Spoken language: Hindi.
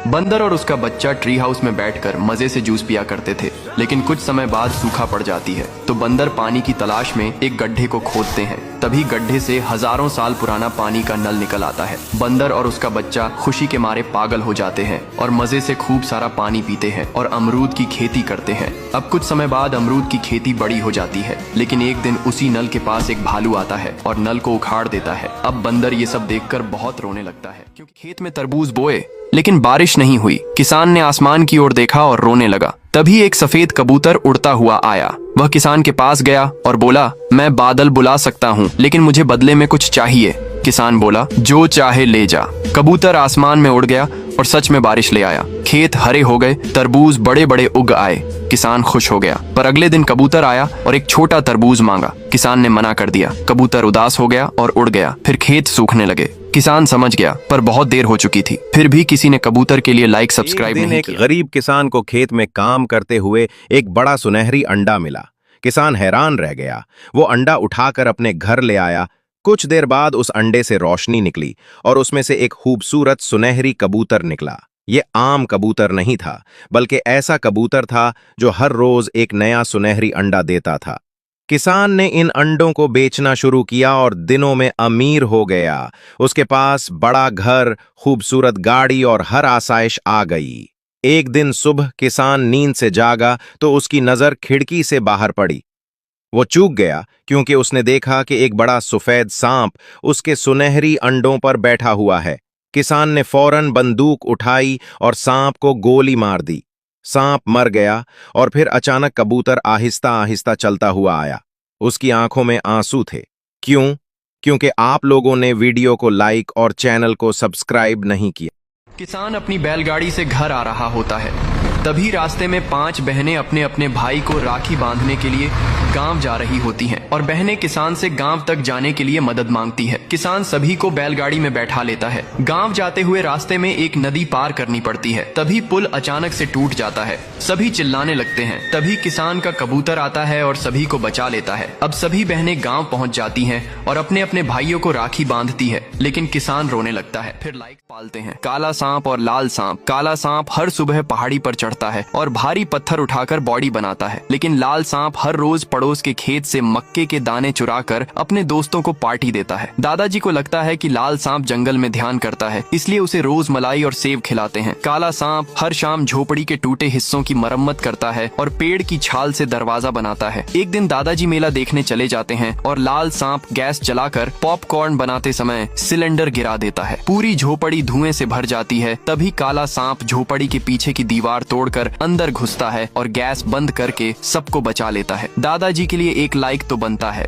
बंदर और उसका बच्चा ट्री हाउस में बैठकर मजे से जूस पिया करते थे, लेकिन कुछ समय बाद सूखा पड़ जाती है तो बंदर पानी की तलाश में एक गड्ढे को खोदते हैं। तभी गड्ढे से हजारों साल पुराना पानी का नल निकल आता है। बंदर और उसका बच्चा खुशी के मारे पागल हो जाते हैं और मजे से खूब सारा पानी पीते हैं और अमरूद की खेती करते हैं। अब कुछ समय बाद अमरूद की खेती बड़ी हो जाती है, लेकिन एक दिन उसी नल के पास एक भालू आता है और नल को उखाड़ देता है। अब बंदर ये सब देखकर बहुत रोने लगता है, क्योंकि खेत में तरबूज बोए लेकिन बारिश नहीं हुई। किसान ने आसमान की ओर देखा और रोने लगा। तभी एक सफेद कबूतर उड़ता हुआ आया। वह किसान के पास गया और बोला, मैं बादल बुला सकता हूँ, लेकिन मुझे बदले में कुछ चाहिए। किसान बोला, जो चाहे ले जा। कबूतर आसमान में उड़ गया और सच में बारिश ले आया। खेत हरे हो गए, तरबूज बड़े बड़े उग आए। किसान खुश हो गया। पर अगले दिन कबूतर आया और एक छोटा तरबूज मांगा। किसान ने मना कर दिया। कबूतर उदास हो गया और उड़ गया। फिर खेत सूखने लगे। किसान समझ गया, पर बहुत देर हो चुकी थी। फिर भी किसी ने कबूतर के लिए लाइक सब्सक्राइब नहीं एक किया। गरीब किसान को खेत में काम करते हुए एक बड़ा सुनहरी अंडा मिला। किसान हैरान रह गया। वो अंडा उठाकर अपने घर ले आया। कुछ देर बाद उस अंडे से रोशनी निकली और उसमें से एक खूबसूरत सुनहरी कबूतर निकला। ये आम कबूतर नहीं था, बल्कि ऐसा कबूतर था जो हर रोज एक नया सुनहरी अंडा देता था। किसान ने इन अंडों को बेचना शुरू किया और दिनों में अमीर हो गया। उसके पास बड़ा घर, खूबसूरत गाड़ी और हर आसाइश आ गई। एक दिन सुबह किसान नींद से जागा तो उसकी नजर खिड़की से बाहर पड़ी। वो चूक गया क्योंकि उसने देखा कि एक बड़ा सफेद सांप उसके सुनहरी अंडों पर बैठा हुआ है। किसान ने फौरन बंदूक उठाई और सांप को गोली मार दी। सांप मर गया और फिर अचानक कबूतर आहिस्ता आहिस्ता चलता हुआ आया। उसकी आंखों में आंसू थे। क्यों? क्योंकि आप लोगों ने वीडियो को लाइक और चैनल को सब्सक्राइब नहीं किया। किसान अपनी बैलगाड़ी से घर आ रहा होता है। तभी रास्ते में 5 बहनें अपने अपने भाई को राखी बांधने के लिए गांव जा रही होती हैं और बहनें किसान से गांव तक जाने के लिए मदद मांगती है। किसान सभी को बैलगाड़ी में बैठा लेता है। गांव जाते हुए रास्ते में एक नदी पार करनी पड़ती है। तभी पुल अचानक से टूट जाता है। सभी चिल्लाने लगते हैं। तभी किसान का कबूतर आता है और सभी को बचा लेता है। अब सभी बहनें गाँव पहुँच जाती है और अपने अपने भाइयों को राखी बांधती है, लेकिन किसान रोने लगता है। फिर लाइक पालते हैं, काला सांप और लाल सांप। काला सांप हर सुबह पहाड़ी पर चढ़ता है और भारी पत्थर उठाकर बॉडी बनाता है, लेकिन लाल सांप हर रोज पड़ोस के खेत से मक्के के दाने चुराकर अपने दोस्तों को पार्टी देता है। दादाजी को लगता है कि लाल सांप जंगल में ध्यान करता है, इसलिए उसे रोज मलाई और सेब खिलाते हैं। काला सांप हर शाम झोपड़ी के टूटे हिस्सों की मरम्मत करता है और पेड़ की छाल से दरवाजा बनाता है। एक दिन दादाजी मेला देखने चले जाते हैं और लाल सांप गैस जलाकर पॉपकॉर्न बनाते समय सिलेंडर गिरा देता है। पूरी झोपड़ी धुएं से भर जाती है। तभी काला सांप झोपड़ी के पीछे की दीवार तोड़कर अंदर घुसता है और गैस बंद करके सबको बचा लेता है। दादाजी के लिए एक लाइक तो बनता है।